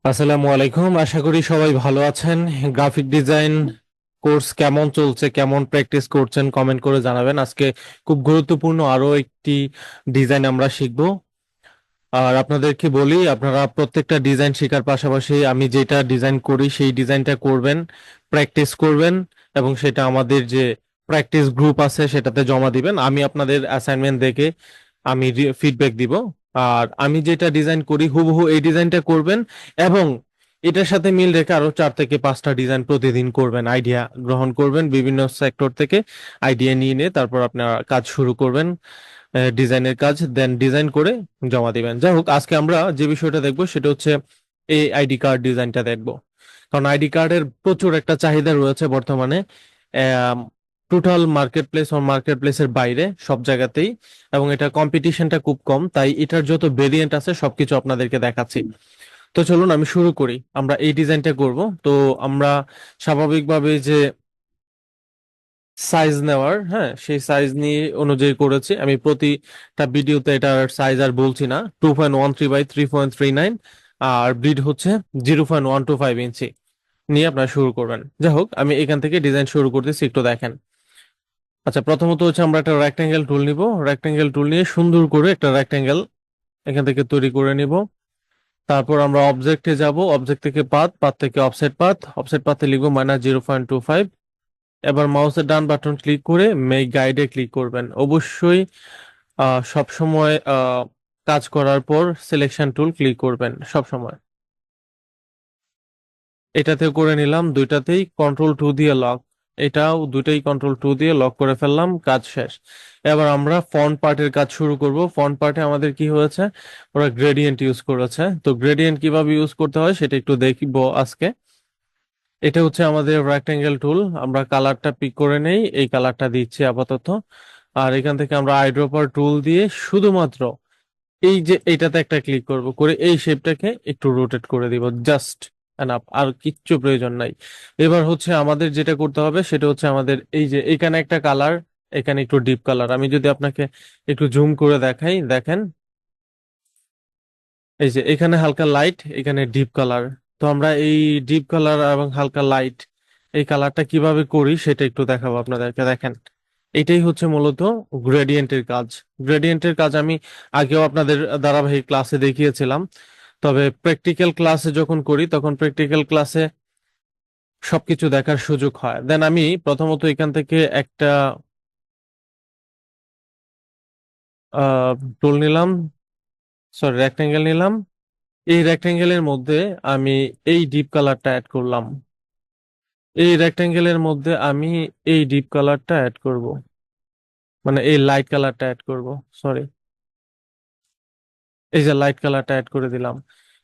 আসসালামু আলাইকুম, আশা করি সবাই ভালো আছেন। গ্রাফিক ডিজাইন কোর্স কেমন চলছে, কেমন প্র্যাকটিস করছেন, কমেন্ট করে জানাবেন। আজকে খুব গুরুত্বপূর্ণ আরো একটি ডিজাইন আমরা শিখব। আর আপনাদেরকে বলি, আপনারা প্রত্যেকটা ডিজাইন শেখার পাশাপাশি আমি যেটা ডিজাইন করি সেই ডিজাইনটা করবেন, প্র্যাকটিস করবেন এবং সেটা আমাদের যে প্র্যাকটিস গ্রুপ আছে সেটাতে জমা দিবেন। আমি আপনাদের অ্যাসাইনমেন্ট দেখে আমি ফিডব্যাক দিব। আর আমি যেটা ডিজাইন করি হুবহু এই ডিজাইনটা করবেন এবং এটার সাথে মিল রেখে আরো 4 থেকে 5টা ডিজাইন প্রতিদিন করবেন। আইডিয়া গ্রহণ করবেন বিভিন্ন সেক্টর থেকে, আইডিয়া নিয়ে তারপর আপনার কাজ শুরু করবেন, ডিজাইনের কাজ, দেন ডিজাইন করে জমা দিবেন। যাই হোক, আজকে আমরা যে বিষয়টা দেখবো সেটা হচ্ছে এই আইডি কার্ড ডিজাইনটা দেখবো। কারণ আইডি কার্ডের প্রচুর একটা চাহিদা রয়েছে বর্তমানে, টোটাল মার্কেট প্লেস ও মার্কেট প্লেসের বাইরে সব জায়গাতেই, এবং এটা কম্পিটিশনটা খুব কম, তাই এটার যত ভেরিয়েন্ট আছে সবকিছু আপনাদেরকে দেখাচ্ছি। তো চলুন আমি শুরু করি। আমরা এই ডিজাইনটা করব। তো আমরা স্বাভাবিকভাবে যে সাইজ নেওয়ার, হ্যাঁ, সেই সাইজ নিয়ে অনুযায়ী করেছি। আমি প্রতিটা ভিডিওতে এটার সাইজ আর বলছি না। 2.13 বাই 3.39, আর ব্রিড হচ্ছে 0.125 ইঞ্চি নিয়ে আপনারা শুরু করবেন। যাই হোক, আমি এখান থেকে ডিজাইন শুরু করতেছি, একটু দেখেন। আচ্ছা, প্রথমত হচ্ছে আমরা একটা রেক্টাঙ্গেল টুল নিব। রেক্টাঙ্গেল টুল নিয়ে সুন্দর করে একটা রেক্টাঙ্গেল এখান থেকে তৈরি করে নিব। তারপর আমরা অবজেক্টে যাব, অবজেক্ট থেকে পাথ, পাথ থেকে অফসেট পাথ, অফসেট পাথে লিখবো -0.25। এবার মাউসের ডান বাটন ক্লিক করে মেক গাইডে ক্লিক করবেন। অবশ্যই সব সময় কাজ করার পর সিলেকশন টুল ক্লিক করবেন সব সময়। এটাতে করে নিলাম, দুইটাতেই কন্ট্রোল 2 দিয়ে লক। এটাও দুইটাই কন্ট্রোল 2 দিয়ে লক করে ফেললাম, কাজ শেষ। এবার আমরা ফন্ট পার্টের কাজ শুরু করব। ফন্ট পার্টে আমাদের কি হয়েছে, ওরা গ্রেডিয়েন্ট ইউজ করেছে। তো গ্রেডিয়েন্ট কিভাবে ইউজ করতে হয় সেটা একটু দেখব আজকে। এটা হচ্ছে আমাদের রেক্টাঙ্গেল টুল। আমরা কালারটা পিক করে নেই, এই কালারটা দিচ্ছি আপাতত। আর এখান থেকে আমরা আইড্রপার টুল দিয়ে শুধুমাত্র এই যে এইটাতে একটা ক্লিক করব, করে এই শেপটাকে একটু রোটেট করে দিব, জাস্ট এনাফ, আর কিচ্ছু প্রয়োজন নাই। এবার হচ্ছে আমাদের যেটা করতে হবে সেটা হচ্ছে আমাদের এই যে এখানে একটা কালার, এখানে একটু ডিপ কালার। আমি যদি আপনাকে একটু জুম করে দেখাই, দেখেন এই যে এখানে হালকা লাইট, এখানে ডিপ কালার। তো আমরা এই ডিপ কালার এবং হালকা লাইট এই কালারটা কিভাবে করি সেটা একটু দেখাবো আপনাদেরকে, দেখেন। এটাই হচ্ছে মূলত গ্রেডিয়েন্টের কাজ। গ্রেডিয়েন্টের কাজ আমি আগেও আপনাদের ধারাবাহিক ক্লাসে দেখিয়েছিলাম, তবে প্র্যাকটিক্যাল ক্লাসে যখন করি তখন প্র্যাকটিক্যাল ক্লাসে সবকিছু দেখার সুযোগ হয়। দেন আমি প্রথমত এখান থেকে একটা টুল নিলাম, সরি রেক্টেঙ্গেল নিলাম। এই রেক্টেঙ্গেলের মধ্যে আমি এই ডিপ কালারটা অ্যাড করলাম। এই রেক্টেঙ্গেলের মধ্যে আমি এই ডিপ কালারটা অ্যাড করব, মানে এই লাইট কালারটা অ্যাড করব, সরি, এই যে লাইট কালারটা অ্যাড করে দিলাম।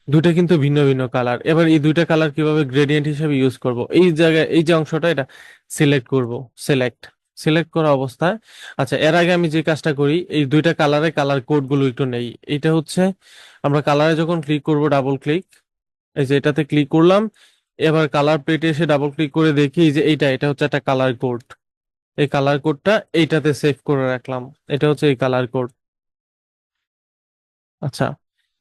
দুইটা কিন্তু ভিন্ন ভিন্ন কালার। এবার এই দুইটা কালার কিভাবে গ্রেডিয়েন্ট হিসেবে ইউজ করব, এই জায়গায় এই যে অংশটা এটা সিলেক্ট করব। সিলেক্ট, সিলেক্ট করা অবস্থায়, আচ্ছা, এর আগে আমি যে কাজটা করি এই দুইটা কালারে কালার কোড গুলো একটু নেই। এটা হচ্ছে আমরা কালারে যখন ক্লিক করব, ডাবল ক্লিক, এই যে এটাতে ক্লিক করলাম। এবার কালার প্লেটে এসে ডাবল ক্লিক করে দেখি এই যে এটা হচ্ছে একটা কালার কোড। এই কালার কোডটা এইটাতে সেভ করে রাখলাম। এটা হচ্ছে এই কালার কোড। আচ্ছা,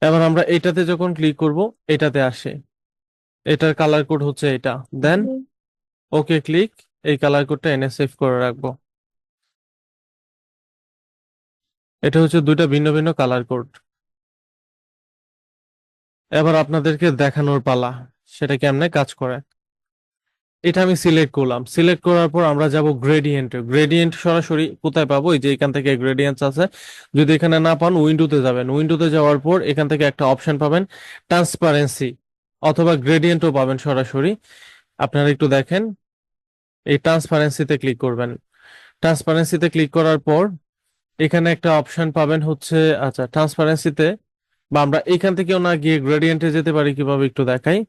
এবার আমরা এটাতে যখন ক্লিক করব, এটাতে আসে, এটার কালার কোড হচ্ছে এটা। দেন ওকে ক্লিক, এই কালার কোডটা এনে সেভ করে রাখবো। এটা হচ্ছে দুইটা ভিন্ন ভিন্ন কালার কোড। এবার আপনাদেরকে দেখানোর পালা সেটা কেমনে কাজ করে। এটা আমি সিলেক্ট করলাম, সিলেক্ট করার পর আমরা যাব গ্রেডিয়েন্টে। গ্রেডিয়েন্ট সরাসরি কোথায় পাবো, এই যে এখান থেকে গ্রেডিয়েন্টস আছে। যদি এখানে না পান উইন্ডোতে যাবেন, উইন্ডোতে যাওয়ার পর এখান থেকে একটা অপশন পাবেন ট্রান্সপারেন্সি, অথবা গ্রেডিয়েন্টও পাবেন সরাসরি। আপনারা একটু দেখেন, এই ট্রান্সপারেন্সিতে ক্লিক করবেন। ট্রান্সপারেন্সিতে ক্লিক করার পর এখানে একটা অপশন পাবেন হচ্ছে, আচ্ছা, ট্রান্সপারেন্সিতে, বা আমরা এখান থেকেও না গিয়ে গ্রেডিয়েন্টে যেতে পারি কিভাবে একটু দেখাই।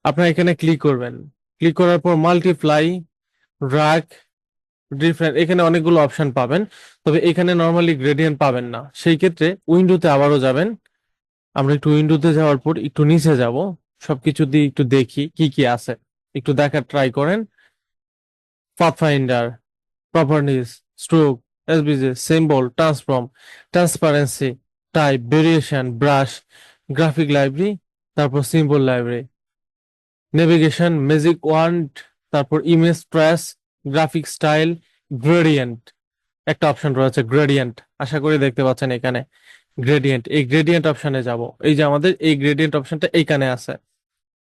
আপনারা এখানে ক্লিক করবেন, ক্লিক করার পর মাল্টিপ্লাই, ড্র্যাগ, ডিফারেন্ট, এখানে অনেকগুলো অপশন পাবেন। তবে এখানে নর্মালি গ্রেডিয়েন্ট পাবেন না, সেই ক্ষেত্রে উইন্ডোতে আবারও যাবেন। আমরা একটু উইন্ডোতে যাওয়ার পর একটু নিচে যাব, সবকিছু দিয়ে একটু দেখি কি কি আছে, একটু দেখার ট্রাই করেন। Pathfinder, properties, stroke, SBJ, symbol, transform, transparency, type, variation, brush, graphic library, তারপর symbol library, navigation, magic wand, তারপর image trace, graphic style, gradient, একটা অপশন রয়েছে গ্রেডিয়েন্ট, আশা করি দেখতে পাচ্ছেন এখানে গ্রেডিয়েন্ট। এই গ্রেডিয়েন্ট অপশনে যাব, এই যে আমাদের এই গ্রেডিয়েন্ট অপশনটা এইখানে আছে।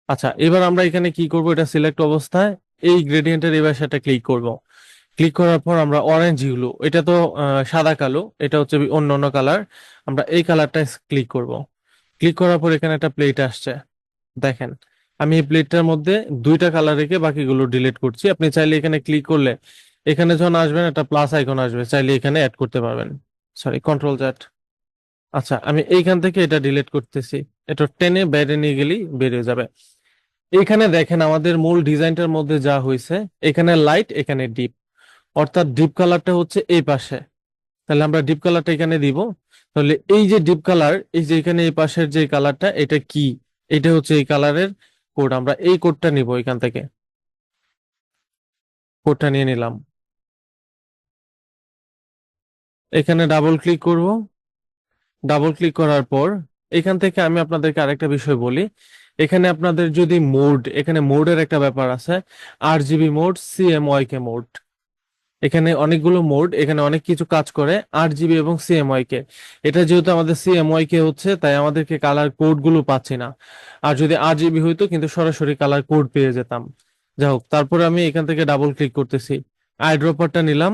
আচ্ছা, এবার আমরা এখানে কি করব, এটা সিলেক্ট অবস্থায় এই গ্রেডিয়েন্টের এবার সেটা ক্লিক করব। ক্লিক করার পর আমরা অরেঞ্জ ইউলো, এটা তো সাদা কালো, এটা হচ্ছে অন্য অন্য কালার, আমরা এই কালারটা ক্লিক করব। ক্লিক করার পর এখানে একটা প্লেট আসছে, দেখেন আমি এই প্লেটটার মধ্যে দুইটা কালার রেখে বাকিগুলো ডিলিট করছি। আপনি চাইলে এখানে ক্লিক করলে এখানে যখন আসবেন একটা প্লাস আইকন আসবে, চাইলে এখানে অ্যাড করতে পারবেন। Sorry, control Z. আচ্ছা, আমি এইখান থেকে এটা ডিলিট করতেছি, এটা টেনে বাইরে নিয়ে গেলেই বেরিয়ে যাবে। এখানে দেখেন আমাদের মূল ডিজাইনটার মধ্যে যা হয়েছে, এখানে লাইট, এখানে ডিপ, অর্থাৎ ডিপ কালারটা হচ্ছে এই পাশে। তাহলে আমরা ডিপ কালারটা এখানে দিব। তাহলে এই যে ডিপ কালার, এই যে এখানে এই পাশের যে কালারটা, এটা কি, এটা হচ্ছে এই কালারের কোড। আমরা এই কোডটা নিব এখান থেকে, কোডটা নিয়ে নিলাম। এখানে ডাবল ক্লিক করব। ডাবল ক্লিক করার পর এখান থেকে আমি আপনাদেরকে আরেকটা বিষয় বলি, এখানে আপনাদের যদি মোড, এখানে মোডের একটা ব্যাপার আছে, RGB মোড, CMYK মোড, এখানে অনেকগুলো মোড, এখানে অনেক কিছু কাজ করে RGB এবং CMYK। এটা যেহেতু আমাদের CMYK হচ্ছে, তাই আমাদেরকে কালার কোড গুলো পাচ্ছি না। আর যদি RGB হইতো কিন্তু সরাসরি কালার কোড পেয়ে যেতাম। যাই হোক, তারপরে আমি এখান থেকে ডাবল ক্লিক করতেছি, আই ড্রপারটা নিলাম,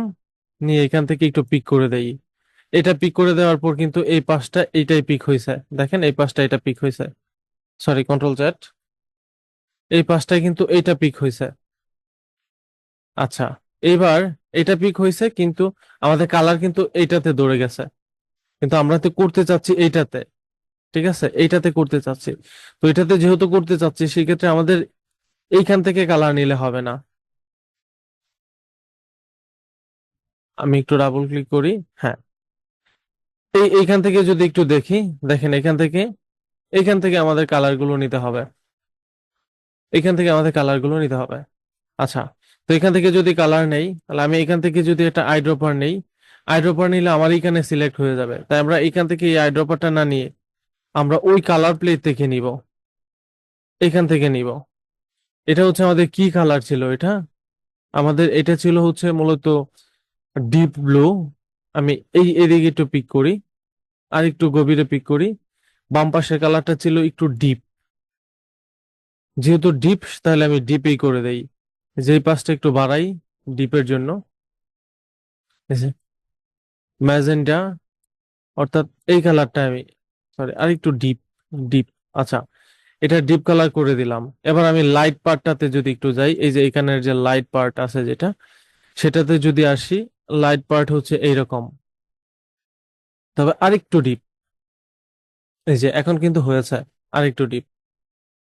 নিয়ে এখান থেকে একটু পিক করে দেই। এটা পিক করে দেওয়ার পর কিন্তু এই পাশটা এইটাই পিক হয়েছে, দেখেন এই পাশটা এটা পিক হয়েছে। Sorry, control Z. এই পাশটায় কিন্তু এইটা পিক হয়েছে। আচ্ছা, এবার এটা পিক হয়েছে কিন্তু আমাদের কালার কিন্তু এইটাতে দৌড়ে গেছে, কিন্তু আমরা তো করতে চাচ্ছি এইটাতে। ঠিক আছে, এইটাতে করতে চাচ্ছি। তো এটাতে যেহেতু করতে চাচ্ছি, সেক্ষেত্রে আমাদের এইখান থেকে কালার নিলে হবে না। আমি একটু ডাবল ক্লিক করি। হ্যাঁ, এইখান থেকে যদি একটু দেখি, দেখেন এখান থেকে আমাদের কালার গুলো নিতে হবে, এখান থেকে আমাদের কালার গুলো নিতে হবে। আচ্ছা, তো এখান থেকে যদি কালার নেই, তাহলে আমি এখান থেকে যদি একটা আইড্রপার নেই, আইড্রপার নিলে আমার এখানে সিলেক্ট হয়ে যাবে। তাই আমরা এখান থেকে এই আইড্রপারটা না নিয়ে আমরা ওই কালার প্লেট থেকে নিব, এখান থেকে নিব। এটা হচ্ছে আমাদের কি কালার ছিল, এটা আমাদের এটা ছিল হচ্ছে মূলত ডিপ ব্লু। আমি এই এদিকে একটু পিক করি, আর একটু গভীরে পিক করি। বাম পাশের কালারটা ছিল একটু ডিপ, যেহেতু ডিপ তাহলে আমি ডিপেই করে দেই। যেই পাশটা একটু বাড়াই ডিপের জন্য, ম্যাজেন্টা, অর্থাৎ এই কালারটা আমি, সরি আর একটু ডিপ, ডিপ। আচ্ছা, এটা ডিপ কালার করে দিলাম। এবার আমি লাইট পার্টটাতে যদি একটু যাই, এই যে এখানের যে লাইট পার্ট আছে যেটা, সেটাতে যদি আসি, লাইট পার্ট হচ্ছে এইরকম, তবে আরেকটু ডিপ। এই যে এখন কিন্তু হয়েছে আরেকটু ডিপ,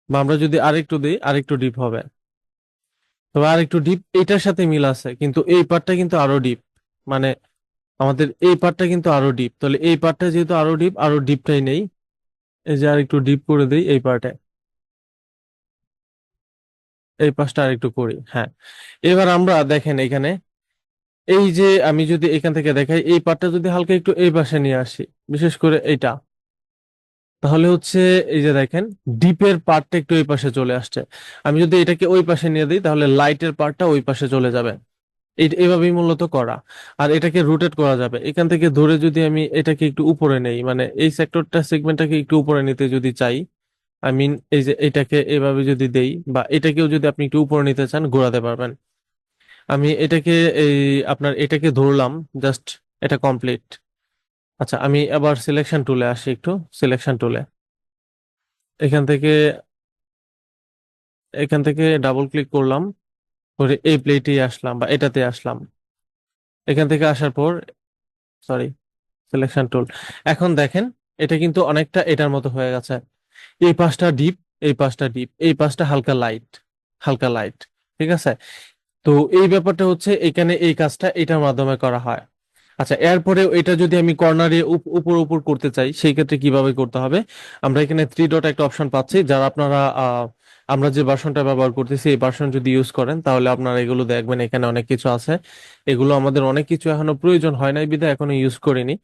বা আমরা যদি আরেকটু দিই আরেকটু ডিপ হবে। তবে আরেকটু ডিপ এটার সাথে মিল আছে, কিন্তু এই পার্টটা কিন্তু আরো ডিপ, মানে আমাদের এই পার্টটা কিন্তু আরো ডিপ। তাহলে এই পার্টটা যেহেতু আরো ডিপ, আরো ডিপটাই নেই। এই যে আরেকটু ডিপ করে দিই এই পার্টে, এই পাশটা আরেকটু করি। হ্যাঁ, এবার আমরা দেখেন এখানে, এই যে আমি যদি এখান থেকে দেখাই, এই পার্টটা যদি হালকা একটু এই পাশে নিয়ে আসি, বিশেষ করে এইটা, তাহলে হচ্ছে এই যে দেখেন ডিপের পার্টটা একটু এই পাশে চলে আসছে। আমি যদি এটাকে ওই পাশে নিয়ে দিই, তাহলে লাইটের পার্টটা ওই পাশে চলে যাবে। এইভাবেই মূলত করা। আর এটাকে রোটেট করা যাবে এখান থেকে ধরে, যদি আমি এটাকে একটু উপরে নেই, মানে এই সেক্টরটা সেগমেন্টটাকে একটু উপরে নিতে যদি চাই, আই মিন এই যে এটাকে এভাবে যদি দেই, বা এটাকেও যদি আপনি একটু উপরে নিতে চান, ঘোরাতে পারবেন। আমি এটাকে এই আপনার এটাকে ধরলাম, জাস্ট এটা কমপ্লিট। আচ্ছা, আমি আবার সিলেকশন টুলে আসি, একটু সিলেকশন টুলে এখান থেকে, ডাবল ক্লিক করলাম, করে এই প্লেটে আসলাম বা এটাতে আসলাম। এখান থেকে আসার পর, সরি, সিলেকশন টুল, এখন দেখেন এটা কিন্তু অনেকটা এটার মতো হয়ে গেছে। এই পাশটা ডিপ, এই পাশটা ডিপ, এই পাশটা হালকা লাইট, হালকা লাইট। ঠিক আছে, তো এই ব্যাপারটা হচ্ছে এখানে এই কাজটা এটার মাধ্যমে করা হয়। আচ্ছা, এরপরেও এটা যদি আমি কর্নারে উপর উপর করতে চাই, সেই ক্ষেত্রে কিভাবে করতে হবে? আমরা এখানে থ্রি ডট একটা অপশন পাচ্ছি, যারা আপনারা আমরা যে ভার্সনটা ব্যবহার করতেছি এই ভার্সন যদি ইউজ করেন, তাহলে আপনারা এগুলো দেখবেন, এখানে অনেক কিছু আছে। এগুলো আমাদের অনেক কিছু এখনো প্রয়োজন হয় নাই বিধায় এখনো ইউজ করিনি।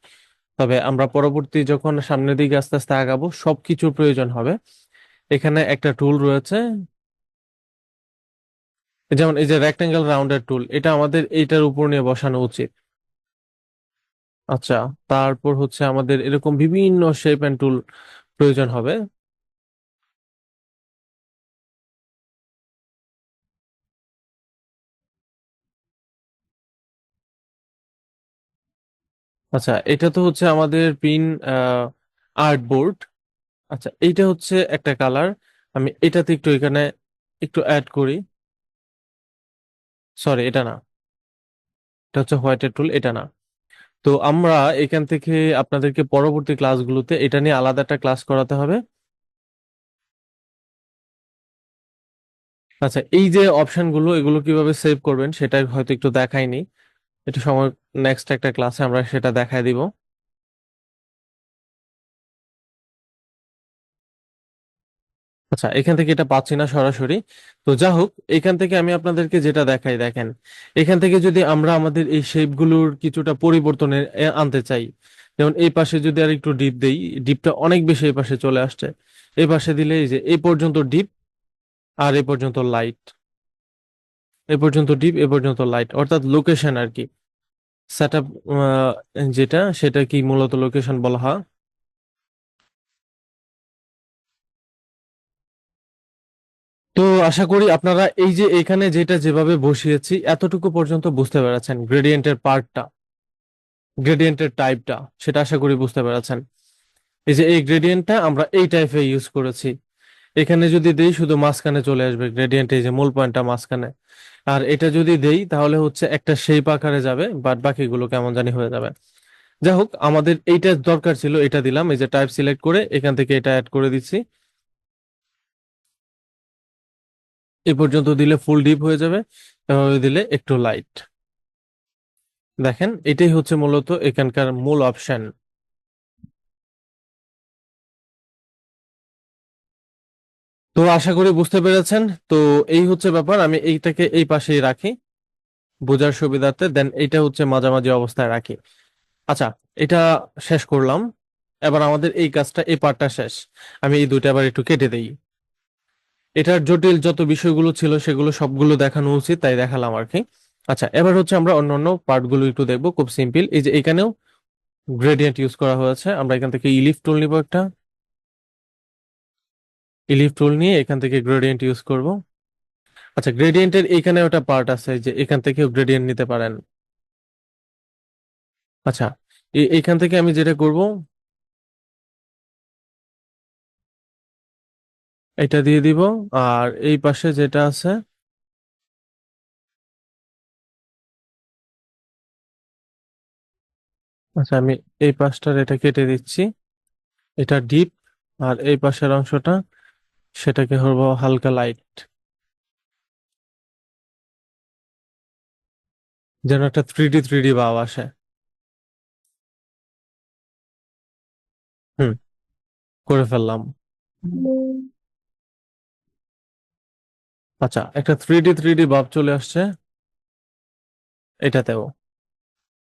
তবে আমরা পরবর্তী যখন সামনের দিকে আস্তে আস্তে আগাবো, সবকিছুর প্রয়োজন হবে। এখানে একটা টুল রয়েছে, যেমন এই যে রেক্টেঙ্গেল রাউন্ডার টুল, এটা আমাদের এইটার উপর নিয়ে বসানো উচিত। আচ্ছা, তারপর হচ্ছে আমাদের এরকম বিভিন্ন শেপ এন্ড টুল প্রয়োজন হবে। আচ্ছা, এটা তো হচ্ছে আমাদের পিন আর্ট বোর্ড। আচ্ছা, এইটা হচ্ছে একটা কালার। আমি এটাতে একটু এখানে একটু অ্যাড করি। সরি, এটা না, এটা হচ্ছে হোয়াইটের টুল, এটা না। তো আমরা এখান থেকে আপনাদেরকে পরবর্তী ক্লাসগুলোতে এটা নিয়ে আলাদা একটা ক্লাস করাতে হবে। আচ্ছা, এই যে অপশনগুলো, এগুলো কিভাবে সেভ করবেন সেটা হয়তো একটু দেখাইনি। এটা সময় নেক্সট একটা ক্লাসে আমরা সেটা দেখায় দিব। আচ্ছা, এখান থেকে এটা পাচ্ছি না সরাসরি। তো যা হোক, এখান থেকে আমি আপনাদেরকে যেটা দেখাই, দেখেন এখান থেকে যদি আমরা আমাদের এই শেপগুলোর কিছুটা পরিবর্তনে আনতে চাই, যেমন এই পাশে যদি আর একটু ডিপ দেই, ডিপটা অনেক বেশি এই পাশে চলে আসছে। এই পাশে দিলে এই যে এই পর্যন্ত ডিপ, আর এই পর্যন্ত লাইট, এই পর্যন্ত ডিপ, এই পর্যন্ত লাইট, অর্থাৎ লোকেশন আর কি। সেট আপ যেটা, সেটা কি মূলত লোকেশন বলা হয়। তো আশা করি আপনারা এই যে এখানে যেটা যেভাবে বসিয়েছি এতটুকু পর্যন্ত বুঝতে পেরেছেন, গ্রেডিয়েন্টের পার্টটা, গ্রেডিয়েন্টের টাইপটা, সেটা আশা করি বুঝতে পেরেছেন। এই যে এই গ্রেডিয়েন্টটা আমরা এই টাইপে ইউজ করেছি। এখানে যদি দেই শুধু মাঝখানে চলে আসবে গ্রেডিয়েন্ট, এই যে মূল পয়েন্টটা মাঝখানে। আর এটা যদি দেই তাহলে হচ্ছে একটা শেপ আকারে যাবে, বাট বাকিগুলো কেমন জানি হয়ে যাবে। যাই হোক, আমাদের এইটা দরকার ছিল, এটা দিলাম, এই যে টাইপ সিলেক্ট করে এখান থেকে এটা অ্যাড করে দিচ্ছি। এ পর্যন্ত দিলে ফুল ডিপ হয়ে যাবে, এভাবে দিলে একটু লাইট। দেখেন, এটাই হচ্ছে মূলত এখানকার মূল অপশন। তো আশা করি বুঝতে পেরেছেন। তো এই হচ্ছে ব্যাপার, আমি এইটাকে এই পাশেই রাখি বোঝার সুবিধার্থে, দেন এইটা হচ্ছে মাঝামাঝি অবস্থায় রাখি। আচ্ছা, এটা শেষ করলাম। এবার আমাদের এই কাজটা, এই পার্টটা শেষ। আমি এই দুইটা আবার একটু কেটে দেই। এটার জটিল যত বিষয়গুলো ছিল সেগুলো সবগুলো দেখানো উচিত, তাই দেখালাম আর কি। আচ্ছা, এবার হচ্ছে আমরা অন্যান্য পার্টগুলো একটু দেখবো, খুব সিম্পল। এই যে এখানেও গ্রেডিয়েন্ট ইউজ করা হয়েছে, আমরা এখান থেকে ইলিফ টুল নিব একটা। ইলিফ টুল নিয়ে এখান থেকে গ্রেডিয়েন্ট ইউজ করব। আচ্ছা, গ্রেডিয়েন্টের এখানে ওটা পার্ট আছে যে এখান থেকেও গ্রেডিয়েন্ট নিতে পারেন। আচ্ছা, এইখান থেকে আমি যেটা করব, এটা দিয়ে দিব। আর এই পাশে যেটা আছে, আচ্ছা আমি এই পাশটার এটা কেটে দিচ্ছি, এটা ডিপ। আর এই পাশের অংশটা, সেটাকে হবো হালকা লাইট, যেন একটা থ্রি ডি ভাব আসে। হুম, করে ফেললাম। আচ্ছা, একটা থ্রি ডি ভাব চলে আসছে এটাতেও।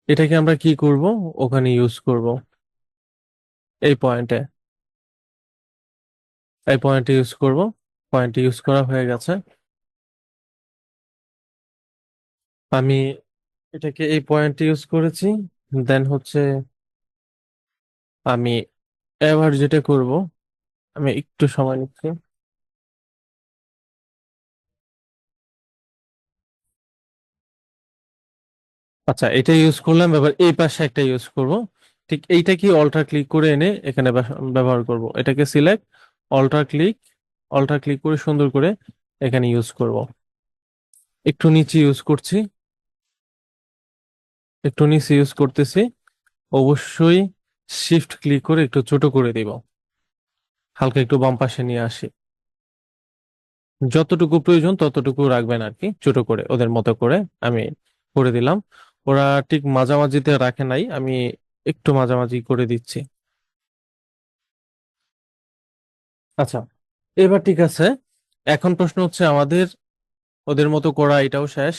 এটাকে আমরা কি করব, ওখানে ইউজ করব, এই পয়েন্টে, এই পয়েন্টে ইউজ করব। পয়েন্টে ইউজ করা হয়ে গেছে। আমি এটাকে এই পয়েন্টে ইউজ করেছি। দেন হচ্ছে আমি এবার যেটা করব, আমি একটু সময় নিচ্ছি। আচ্ছা, এটা ইউজ করলাম, এবার এই পাশে একটা ইউজ করব। ঠিক এইটা কি অল্টার ক্লিক করে এনে এখানে ব্যবহার করব, এটাকে select, alt click, alt click করে সুন্দর করে এখানে ইউজ করব। একটু নিচে ইউজ করছি, একটু নিচে ইউজ করতেছি। অবশ্যই শিফট ক্লিক করে একটু ছোট করে দিব, হালকা একটু বাম পাশে নিয়ে আসি। যতটুকু প্রয়োজন ততটুকু রাখবেন আর কি, ছোট করে ওদের মতো করে আমি করে দিলাম। ওরা ঠিক মাঝামাঝিতে রাখে নাই, আমি একটু মাঝামাঝি করে দিচ্ছি। আচ্ছা, এবার ঠিক আছে। এখন প্রশ্ন হচ্ছে আমাদের ওদের মতো করা এটাও শেষ।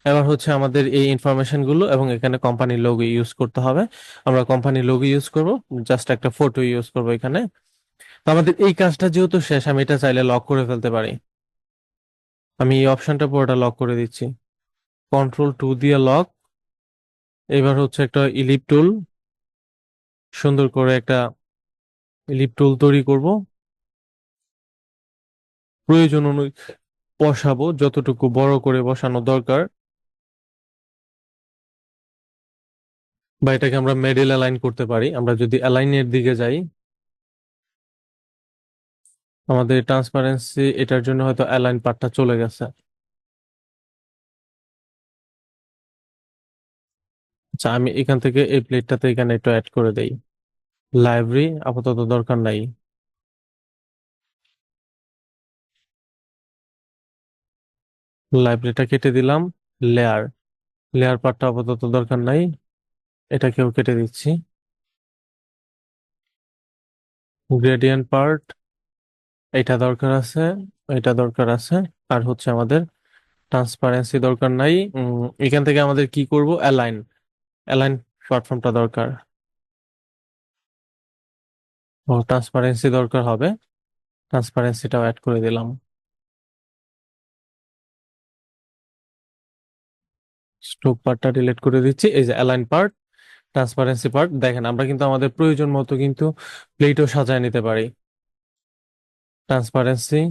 এবার হচ্ছে আমাদের এই ইনফরমেশন গুলো এবং এখানে কোম্পানির লোগো ইউজ করতে হবে। আমরা কোম্পানির লোগো ইউজ করব, জাস্ট একটা ফটো ইউজ করব এখানে। তো আমাদের এই কাজটা যেহেতু শেষ, আমি এটা চাইলে লক করে ফেলতে পারি। আমি এই অপশনটা পুরোটা লক করে দিচ্ছি। কন্ট্রোল 2 দিয়ে লক। এবার হচ্ছে একটা ইলিপ টুল, সুন্দর করে একটা ইলিপ টুল তৈরি করব। প্রয়োজন অনুযায়ী বসাবো, যতটুকু বড় করে বসানো দরকার। বা এটাকে আমরা মিডল অ্যালাইন করতে পারি। আমরা যদি অ্যালাইনের দিকে যাই, আমাদের ট্রান্সপারেন্সি এটার জন্য হয়তো অ্যালাইন পার্টটা চলে গেছে। আচ্ছা, আমি এখান থেকে এই প্লেটটাতে এখানে একটু অ্যাড করে দেই। লাইব্রেরি আপাতত দরকার নাই। লাইব্রেরিটা কেটে দিলাম। লেয়ার, লেয়ার পার্টটা আপাতত দরকার নাই, এটাকেও কেটে দিচ্ছি। গ্রেডিয়েন্ট পার্ট, এটা দরকার আছে, এটা দরকার আছে। আর হচ্ছে আমাদের ট্রান্সপারেন্সি দরকার নাই। এখান থেকে আমাদের কি করব, অ্যালাইন, অ্যালাইন প্ল্যাটফর্মটা দরকার। ও, ট্রান্সপারেন্সি দরকার হবে, ট্রান্সপারেন্সিটাও অ্যাড করে দিলাম। স্ট্রোক পার্টটা ডিলিট করে দিচ্ছি। এই যে অ্যালাইন পার্ট, ট্রান্সপারেন্সি পার্ট, দেখেন আমরা কিন্তু আমাদের প্রয়োজন মতো কিন্তু প্লেটও সাজায় নিতে পারি। ট্রান্সপারেন্সি,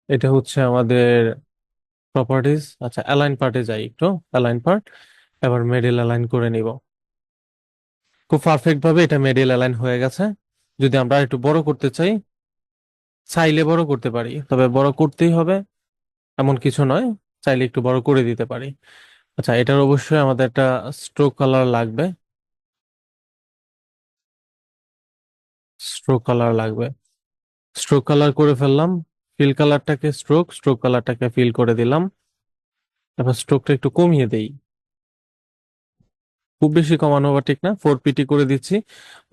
এটা হচ্ছে আমাদের প্রপার্টিজ। আচ্ছা, অ্যালাইন পার্টে যাই একটু। অ্যালাইন পার্ট, এবার মিডল অ্যালাইন করে নিব। খুব পারফেক্ট ভাবে এটা মিডল অ্যালাইন হয়ে গেছে। যদি আমরা একটু বড় করতে চাই, চাইলে বড় করতে পারি, তবে বড় করতেই হবে এমন কিছু নয়, চাইলে একটু বড় করে দিতে পারি। আচ্ছা, এটার অবশ্যই আমাদের একটা স্ট্রোক কালার লাগবে। স্ট্রোক কালার লাগবে, স্ট্রোক কালার করে ফেললাম। ফিল কালারটাকে স্ট্রোক, স্ট্রোক কালারটাকে ফিল করে দিলাম। তারপর স্ট্রোকটা একটু কমিয়ে দেই। খুব বেশি কমানো বা ঠিক না, 4 পিটি করে দিচ্ছি।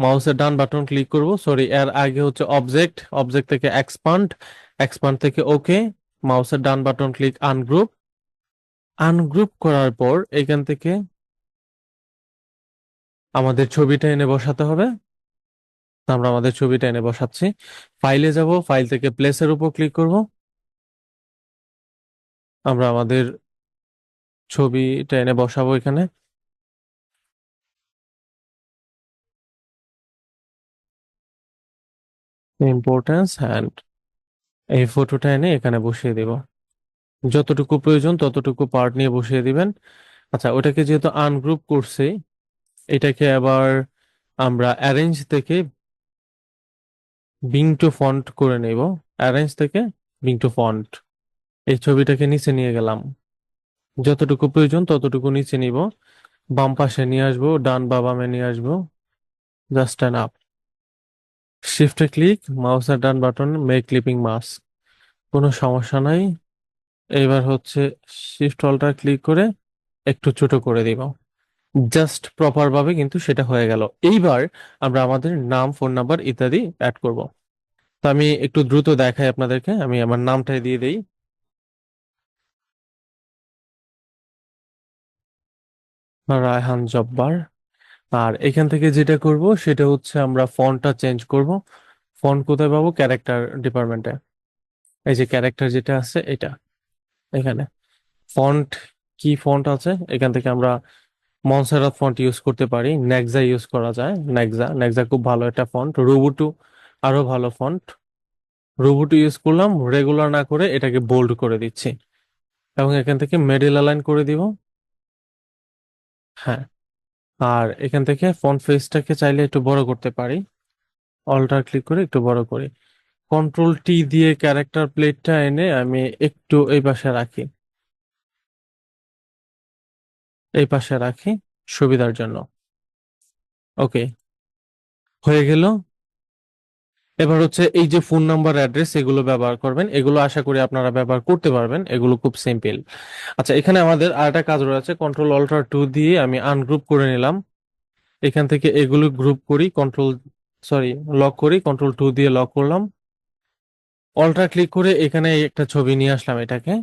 মাউসের ডান বাটন ক্লিক করব, সরি এর আগে হচ্ছে অবজেক্ট, অবজেক্ট থেকে এক্সপান্ড, এক্সপান্ড থেকে ওকে। মাউসের ডান বাটন ক্লিক, আনগ্রুপ। আনগ্রুপ করার পর এখান থেকে আমাদের ছবিটা এনে বসাতে হবে। তো আমরা আমাদের ছবিটা এনে বসাচ্ছি। ফাইলে যাব, ফাইল থেকে প্লেসের উপর ক্লিক করব। আমরা আমাদের ছবিটা এনে বসাবো এখানে। ইম্পর্টেন্স হ্যান্ড, এই ফটোটা এনে এখানে বসিয়ে দিব। যতটুকু প্রয়োজন ততটুকু পার্ট নিয়ে বসিয়ে দিবেন। আচ্ছা, ওটাকে যেহেতু আনগ্রুপ করছি, এটাকে আবার আমরা অ্যারেঞ্জ থেকে বিং টু ফন্ট করে নেব। অ্যারেঞ্জ থেকে বিং টু ফন্ট, এই ছবিটাকে নিচে নিয়ে গেলাম। যতটুকু প্রয়োজন ততটুকু নিচে নিব। বাম পাশে নিয়ে আসবো, ডান বা বামে নিয়ে আসবো, জাস্ট অ্যান আপ। শিফটে ক্লিক, মাউসের ডান বাটন, মেক ক্লিপিং মাস্ক। কোনো সমস্যা নাই। এবার হচ্ছে শিফট অল্টার ক্লিক করে একটু ছোট করে দিব। জাস্ট প্রপার ভাবে কিন্তু সেটা হয়ে গেল। এইবার আমরা আমাদের নাম, ফোন নাম্বার ইত্যাদি অ্যাড করব। তো আমি একটু দ্রুত দেখাই আপনাদেরকে, আমি আমার নামটাই দিয়ে দেই, রায়হান জব্বার। আর এখান থেকে যেটা করব সেটা হচ্ছে আমরা ফন্টটা চেঞ্জ করব। ফন্ট কোথায় পাবো, ক্যারেক্টার ডিপার্টমেন্টে। এই যে ক্যারেক্টার যেটা আছে এটা, এখানে ফন্ট, কি ফন্ট আছে এখান থেকে আমরা মনসেরাত ফন্ট ইউজ করতে পারি, নেক্সা ইউজ করা যায়। নেক্সা, নেক্সা খুব ভালো একটা ফন্ট। রুবুটু আরো ভালো ফন্ট। রুবুটু ইউজ করলাম, রেগুলার না করে এটাকে বোল্ড করে দিচ্ছি এবং এখান থেকে মিডল অ্যালাইন করে দিব। হ্যাঁ, আর এখান থেকে ফন্ট ফেসটাকে চাইলে একটু বড় করতে পারি। অল্টার ক্লিক করে একটু বড় করি। কন্ট্রোল 'T' দিয়ে ক্যারেক্টার প্লেটটা এনে আমি একটু এই পাশে রাখি, এই পাশে রাখি সুবিধার জন্য। ওকে, হয়ে গেল। এবার হচ্ছে এই যে ফোন নাম্বার, অ্যাড্রেস, এগুলো ব্যবহার করবেন। এগুলো আশা করি আপনারা ব্যবহার করতে পারবেন, এগুলো খুব সিম্পল। আচ্ছা, এখানে আমাদের আরেকটা কাজ রয়েছে। কন্ট্রোল 'Alt' 2 দিয়ে আমি আনগ্রুপ করে নিলাম। এখান থেকে এগুলো গ্রুপ করি, সরি লক করি, কন্ট্রোল 2 দিয়ে লক করলাম। অল্টার ক্লিক করে এখানে একটা ছবি নিয়ে আসলাম এটাকে।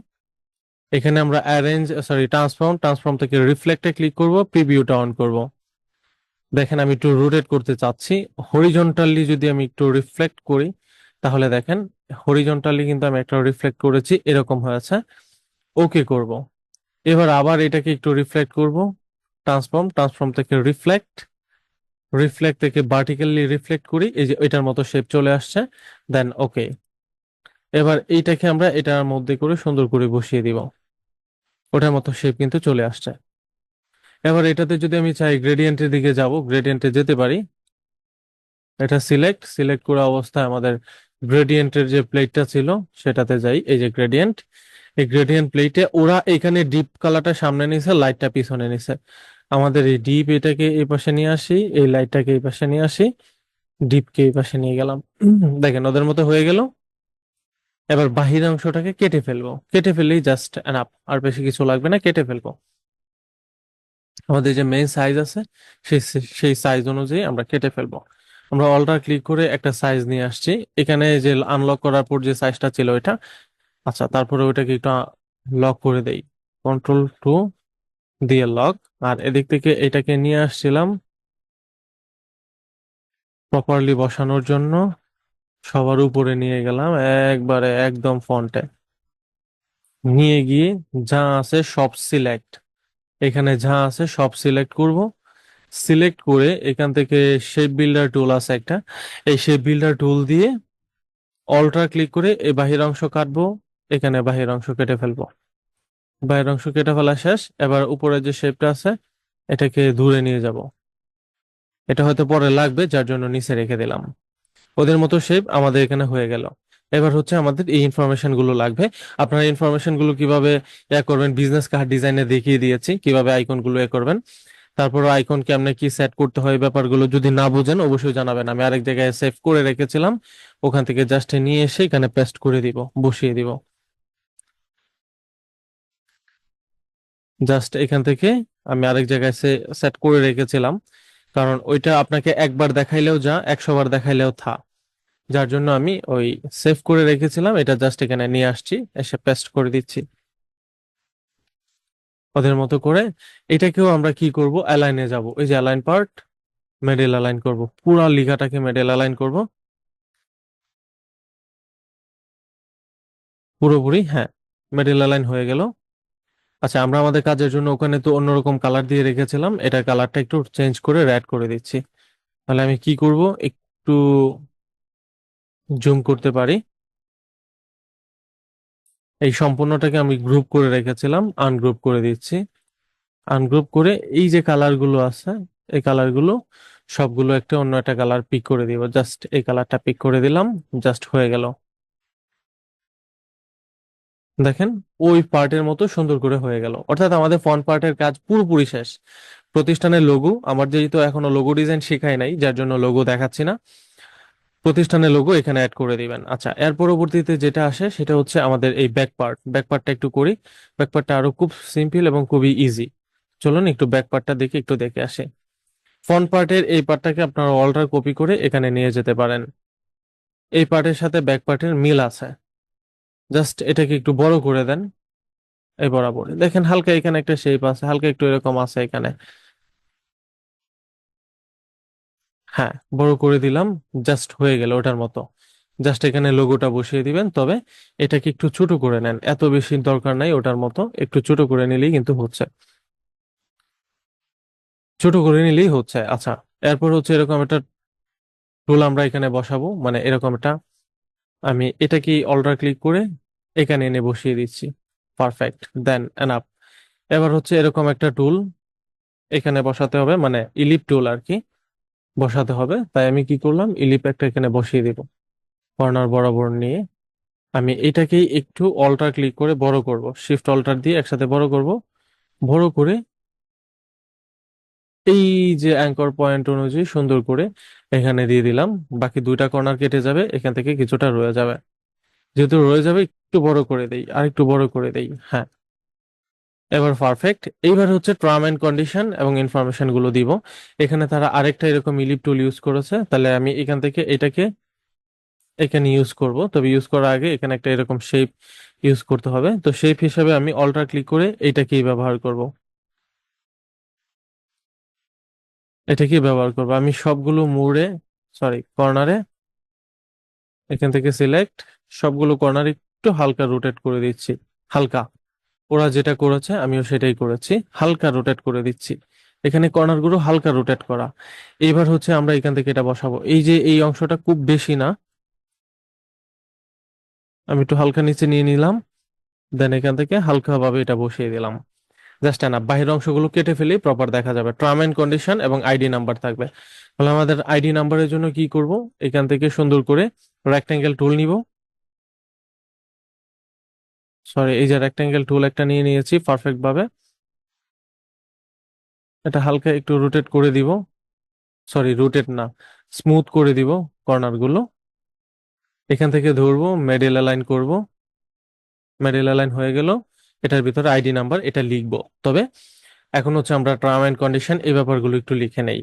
এখানে আমরা অ্যারেঞ্জ, সরি ট্রান্সফর্ম, ট্রান্সফর্ম থেকে রিফ্লেক্টে ক্লিক করব, প্রিভিউটা অন করব। দেখেন আমি একটু রোটেট করতে চাচ্ছি। হরিজন্টালি যদি আমি একটু রিফ্লেক্ট করি, তাহলে দেখেন হরিজন্টালি কিন্তু আমি একটা রিফ্লেক্ট করেছি, এরকম হয়েছে। ওকে করব। এবার আবার এটাকে একটু রিফ্লেক্ট করব। ট্রান্সফর্ম, ট্রান্সফর্ম থেকে রিফ্লেক্ট, রিফ্লেক্ট থেকে ভার্টিক্যালি রিফ্লেক্ট করি, এই যে এটার মতো শেপ চলে আসছে। দেন ওকে। এবার এইটাকে আমরা এটার মধ্যে করে সুন্দর করে বসিয়ে দিব। ওটার মতো শেপ কিন্তু চলে আসছে। এবার এটাতে যদি আমি চাই গ্রেডিয়েন্টের দিকে যাব, গ্রেডিয়েন্টে যেতে পারি। এটা সিলেক্ট, সিলেক্ট করা অবস্থায় আমাদের গ্রেডিয়েন্টের যে প্লেটটা ছিল সেটাতে যাই, এই যে গ্রেডিয়েন্ট। এই গ্রেডিয়েন্ট প্লেটে ওরা এখানে ডিপ কালারটা সামনে নিছে, লাইটটা পিছনে নিছে। আমাদের এই ডিপ এটাকে এই পাশে নিয়ে আসি, এই লাইটটাকে এই পাশে নিয়ে আসি, ডিপকে এই পাশে নিয়ে গেলাম। দেখেন ওদের মতো হয়ে গেল। এবার বাহির অংশটাকে কেটে ফেলবো, কেটে ফেললেই জাস্ট এনাফ, আর বেশি কিছু লাগবে না, কেটে ফেলবো। আমাদের যে মেইন সাইজ আছে সেই সেই সাইজ অনুযায়ী আমরা কেটে ফেলবো। আমরা অলটা ক্লিক করে একটা সাইজ নিয়ে আসছি। এখানে যে আনলক করার পর যে সাইজটা ছিল এটা, আচ্ছা তারপরে ওইটাকে একটু লক করে দেই। কন্ট্রোল 2 দিয়ে লক। আর এদিক থেকে এটাকে নিয়ে আসছিলাম প্রপারলি বসানোর জন্য, সবার উপরে নিয়ে গেলাম একবারে একদম ফন্টে নিয়ে গিয়ে যা আছে সব সিলেক্ট, এখানে যা আছে সব সিলেক্ট করব। সিলেক্ট করে এখান থেকে শেপ বিল্ডার টুল আছে একটা, এই শেপ বিল্ডার টুল দিয়ে অল্ট্রা ক্লিক করে এই বাহির অংশ কাটবো। এখানে বাহির অংশ কেটে ফেলবো। বাহির অংশ কেটে ফেলা শেষ। এবার উপরে যে শেপটা আছে এটাকে দূরে নিয়ে যাব। এটা হয়তো পরে লাগবে, যার জন্য নিচে রেখে দিলাম। ওদের মতো শেপ আমাদের এখানে হয়ে গেল। এবার হচ্ছে আমাদের এই ইনফরমেশন গুলো লাগবে। আপনারা ইনফরমেশন গুলো কিভাবে করবেন, বিজনেস কার্ড ডিজাইনে দেখিয়ে দিয়েছি কিভাবে আইকন গুলো করবেন। তারপর আইকন কেমনে কি সেট করতে হয়, ব্যাপারগুলো যদি না বুঝেন অবশ্যই জানাবেন, আমি আরেক জায়গায় সেভ করে রেখেছিলাম। ওখান থেকে জাস্ট নিয়ে এসে এখানে পেস্ট করে দিব, বসিয়ে দিব। জাস্ট এখান থেকে আমি আরেক জায়গায় সেট করে রেখেছিলাম, কারণ ওইটা আপনাকে একবার দেখাইলেও যা, 100 বার দেখাইলেও থা। যার জন্য আমি ওই সেভ করে রেখেছিলাম, এটা জাস্ট এখানে নিয়ে আসছি, এসে পেস্ট করে দিচ্ছি ওদের মতো করে। এটাকেও আমরা কি করব, অ্যালাইনে যাব, ওই যে অ্যালাইন পার্ট, মিডল অ্যালাইন করব, পুরা লেখাটাকে মিডল অ্যালাইন করব পুরোপুরি। হ্যাঁ, মিডল অ্যালাইন হয়ে গেল। আচ্ছা, আমরা আমাদের কাজের জন্য ওখানে তো অন্যরকম কালার দিয়ে রেখেছিলাম, এটা কালারটা একটু চেঞ্জ করে রেড করে দিচ্ছি। তাহলে আমি কি করব, একটু জুম করতে পারি। এই সম্পূর্ণটাকে আমি গ্রুপ করে রেখেছিলাম, আনগ্রুপ করে দিচ্ছি। আনগ্রুপ করে এই যে কালারগুলো আছে, এই কালারগুলো সবগুলো একটা অন্য একটা কালার পিক করে দিব, জাস্ট এই কালারটা পিক করে দিলাম। জাস্ট হয়ে গেল। দেখেন ওই পার্টের মতো সুন্দর করে হয়ে গেল, অর্থাৎ আমাদের ফ্রন্ট পার্টের কাজ পুরোপুরি শেষ। প্রতিষ্ঠানের লোগো, আমার যেহেতু এখনো লোগো ডিজাইন শেখাই নাই যার জন্য লোগো দেখাচ্ছি না, প্রতিষ্ঠানের লোগো এখানে অ্যাড করে দিবেন। আচ্ছা, এর পরবর্তীতে যেটা আসে সেটা হচ্ছে আমাদের এই ব্যাক পার্ট। ব্যাক পার্টটা একটু করি। ব্যাক পার্টটা আরো খুব সিম্পল এবং খুবই ইজি। চলুন একটু ব্যাক পার্টটা দেখে একটু দেখে আসে। ফ্রন্ট পার্টের এই পার্টটাকে আপনারা অল্টার কপি করে এখানে নিয়ে যেতে পারেন। এই পার্টের সাথে ব্যাক পার্টের মিল আছে। জাস্ট এটাকে একটু বড় করে দেন। এই বরাবর দেখেন হালকা এখানে একটা শেপ আছে, হালকা একটু এরকম আছে এখানে। হ্যাঁ, বড় করে দিলাম। জাস্ট হয়ে গেল ওটার মতো। জাস্ট এখানে লোগোটা বসিয়ে দিবেন, তবে এটাকে একটু ছোট করে নেন, এত বেশি দরকার নাই ওটার মতো, একটু ছোট করে নিলেই কিন্তু হচ্ছে। ছোট করে নিলেই হচ্ছে। আচ্ছা, এরপর হচ্ছে এরকম একটা টুল আমরা এখানে বসাবো, মানে এরকম একটা, আমি এটাকে অল্টার ক্লিক করে এখানে এনে বসিয়ে দিচ্ছি। Perfect, than enough. এবার হচ্ছে এরকম একটা টুল এখানে বসাতে হবে, মানে ইলিপ টুল আর কি বসাতে হবে। তাই আমি কি করলাম, ইলিপ একটা এখানে বসিয়ে দিব কর্নার বরাবর নিয়ে। আমি এটাকেই একটু অল্টার ক্লিক করে বড় করব, শিফট অল্টার দিয়ে একসাথে বড় করব। বড় করে এই যে অ্যাঙ্কর পয়েন্ট অনুযায়ী সুন্দর করে এখানে দিয়ে দিলাম। বাকি দুইটা কর্নার কেটে যাবে, এখান থেকে কিছুটা রয়ে যাবে। যেহেতু রয়ে যাবে একটু বড় করে দেই, আর একটু বড় করে দেই। হ্যাঁ, এবার পারফেক্ট। এইবার হচ্ছে টার্ম এন্ড কন্ডিশন এবং ইনফরমেশন গুলো দিব। এখানে তারা আরেকটা এরকম ইলিপ টুল ইউজ করেছে, তাহলে আমি এখান থেকে এটাকে এখানে ইউজ করব। তবে ইউজ করার আগে এখানে একটা এরকম শেপ ইউজ করতে হবে, তো শেপ হিসাবে আমি অল্টার ক্লিক করে এটাকেই ব্যবহার করব। এটা কি ব্যবহার করবো? আমি সবগুলো মুড়ে, সরি কর্নারে, এখান থেকে সিলেক্ট, সবগুলো কর্নার একটু হালকা রোটেট করে দিচ্ছি। হালকা, ওরা যেটা করেছে আমিও সেটাই করেছি, হালকা রোটেট করে দিচ্ছি। এখানে কর্নার গুলো হালকা রোটেট করা। এবার হচ্ছে আমরা এখান থেকে এটা বসাবো, এই যে এই অংশটা খুব বেশি না, আমি একটু হালকা নিচে নিয়ে নিলাম, দেন এখান থেকে হালকা ভাবে এটা বসিয়ে দিলাম। জাস্ট না, বাহির অংশগুলো কেটে ফেলি, প্রপার দেখা যাবে। টার্ম এন্ড কন্ডিশন এবং আইডি নাম্বার থাকবে। তাহলে আমাদের আইডি নাম্বারের জন্য কি করব, এখান থেকে সুন্দর করে রেক্টেঙ্গেল টুল নিব। সরি, এই যে রেক্টেঙ্গেল টুল একটা নিয়ে নিয়েছি পারফেক্ট ভাবে। এটা হালকা একটু রোটেট করে দিব, সরি রোটেট না, স্মুথ করে দিব কর্নার গুলো। এখান থেকে ধরবো, মিডল অ্যালাইন করব। মিডল অ্যালাইন হয়ে গেল। এটার ভিতরে আইডি নাম্বার এটা লিখবো। তবে এখন হচ্ছে আমরা টার্ম এন্ড কন্ডিশন এই ব্যাপারগুলো একটু লিখে নেই।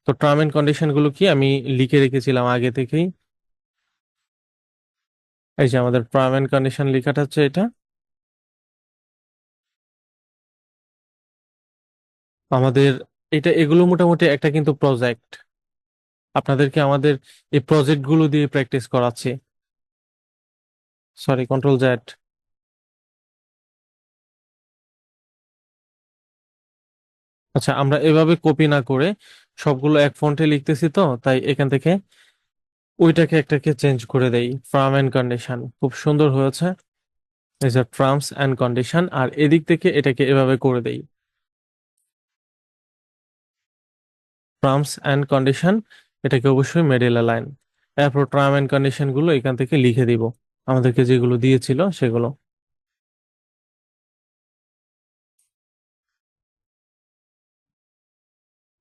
তো টার্ম এন্ড কন্ডিশন গুলো কি আমি লিখে রেখেছিলাম আগে থেকেই। এই যে আমাদের টার্ম এন্ড কন্ডিশন লেখাটা হচ্ছে এটা। আমাদের এটা, এগুলো মোটামুটি একটা কিন্তু প্রজেক্ট, আপনাদেরকে আমাদের এই প্রজেক্ট গুলো দিয়ে প্র্যাকটিস করাচ্ছি। Sorry, control Z. আচ্ছা, আমরা এভাবে কপি না করে সবগুলো এক ফন্টে লিখতেছি, তো তাই এখান থেকে ওইটাকে একটাকে চেঞ্জ করে দেই। টার্ম এন্ড কন্ডিশন খুব সুন্দর হয়েছে, এই যে টার্মস এন্ড কন্ডিশন, আর এদিক থেকে এটাকে এভাবে করে দেই, টার্মস এন্ড কন্ডিশন। এটাকে অবশ্যই মিডল অ্যালাইন। এরপর টার্ম এন্ড কন্ডিশন গুলো এখান থেকে লিখে দিব, আমাদেরকে যেগুলো দিয়েছিল সেগুলো।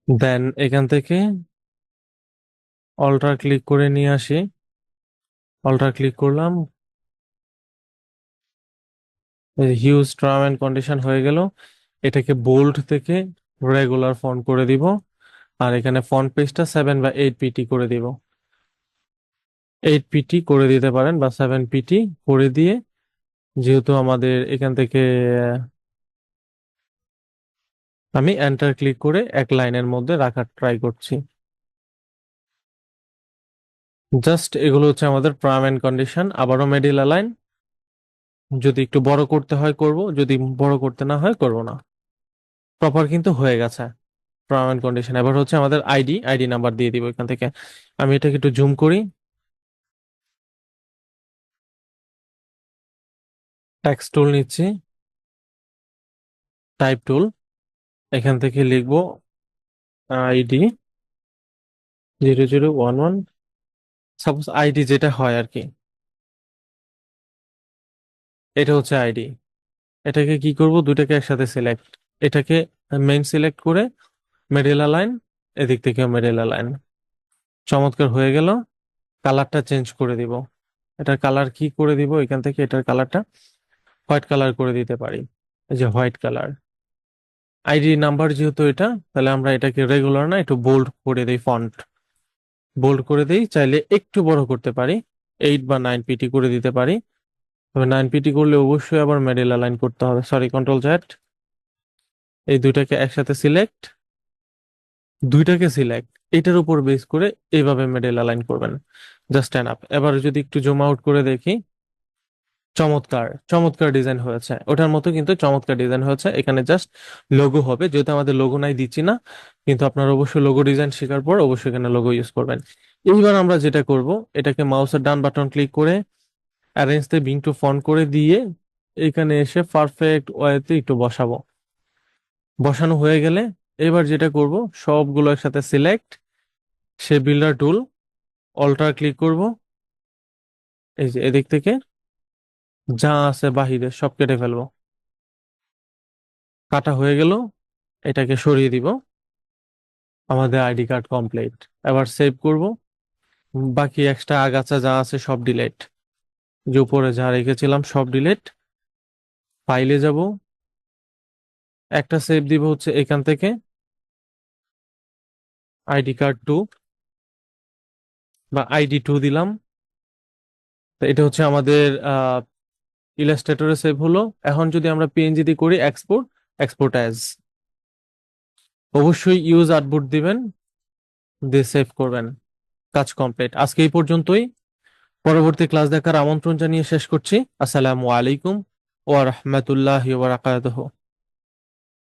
দেন এখান থেকে অল্টার ক্লিক করে নিয়ে আসি। অল্টার ক্লিক করলাম, হিউজ টার্ম এন্ড কন্ডিশন হয়ে গেল। এটাকে বোল্ড থেকে রেগুলার ফন্ট করে দিব, আর এখানে ফন্ট পেজটা 7/8 পিটি করে দিব। 8 পিটি করে দিতে পারেন বা 7 পিটি করে দিয়ে, যেহেতু আমাদের এখান থেকে আমি এন্টার ক্লিক করে এক লাইনের মধ্যে রাখার ট্রাই করছি। জাস্ট এগুলো হচ্ছে আমাদের টার্ম এন্ড কন্ডিশন। আবারও মিডল অ্যালাইন, যদি একটু বড় করতে হয় করব, যদি বড় করতে না হয় করব না। প্রপার কিন্তু হয়ে গেছে টার্ম এন্ড কন্ডিশন। এবার হচ্ছে আমাদের আইডি নাম্বার দিয়ে দিব এখান থেকে। আমি এটাকে একটু জুম করি, টেক্সট টুল নিচ্ছি, টাইপ টুল, এখান থেকে লিখবো আইডি 0011, সাপোজ আইডি যেটা হয় আর কি, এটা হচ্ছে আইডি। এটাকে কি করব, দুটাকে একসাথে সিলেক্ট, এটাকে মেইন সিলেক্ট করে মিডল অ্যালাইন, এদিক থেকে মিডল অ্যালাইন। চমৎকার হয়ে গেল। কালারটা চেঞ্জ করে দিব। এটার কালার কি করে দিব, এখান থেকে এটার কালারটা হোয়াইট কালার করে দিতে পারি, এই যে হোয়াইট কালার। আইডি নাম্বার যেহেতু এটা, তাহলে আমরা এটাকে রেগুলার না, একটু বোল্ড করে দেই, ফন্ট বোল্ড করে দেই। চাইলে একটু বড় করতে পারি, 8 বা 9 পিটি করে দিতে পারি। তবে 9 পিটি করলে অবশ্যই আবার মিডল অ্যালাইন করতে হবে। Sorry, control Z. এই দুইটাকে একসাথে সিলেক্ট, দুইটাকে সিলেক্ট, এটার উপর বেস করে এইভাবে মিডল অ্যালাইন করবেন। Just stand up. এবার যদি একটু জুম আউট করে দেখি, চমৎকার চমৎকার ডিজাইন হয়েছে, ওটার মতো কিন্তু চমৎকার ডিজাইন হয়েছে। এখানে জাস্ট লোগো হবে, যেহেতু আমাদের লোগো নাই দিচ্ছি না, কিন্তু আপনার অবশ্যই লোগো ডিজাইন শেখার পর অবশ্যই এখানে লোগো ইউজ করবেন। এইবার আমরা যেটা করব, এটাকে মাউসের ডান বাটন ক্লিক করে arrange the bring to front করে দিয়ে এখানে এসে পারফেক্ট ওয়েতে একটু বসাবো। বসানো হয়ে গেলে এবার যেটা করব, সবগুলো একসাথে সিলেক্ট, সে বিল্ডার টুল, অল্টার ক্লিক করব, এই যে এদিক থেকে যা আছে বাহিরে সব কেটে ফেলবো। কাটা হয়ে গেল, এটাকে সরিয়ে দিব। আমাদের আইডি কার্ড কমপ্লিট। এবার সেভ করব, বাকি এক্সট্রা আগাছা যা আছে সব ডিলিট, যে উপরে যা রেখেছিলাম সব ডিলিট। ফাইলে যাব, একটা সেভ দিব হচ্ছে এখান থেকে, আইডি কার্ড 2 বা ID2 দিলাম। তো এটা হচ্ছে আমাদের ইলাস্ট্রেটরে সেভ হলো। এখন যদি আমরা পিএনজি দিয়ে করি এক্সপোর্ট, এক্সপোর্ট অ্যাজ, অবশ্যই ইউজ আর্টবোর্ড দিবেন। দিয়ে সেভ করবেন। কাজ কমপ্লিট। আজকে এই পর্যন্তই। পরবর্তী ক্লাস দেখার আমন্ত্রণ জানিয়ে শেষ করছি। আসসালামু আলাইকুম ওয়া রাহমাতুল্লাহি ওয়া বারাকাতুহু।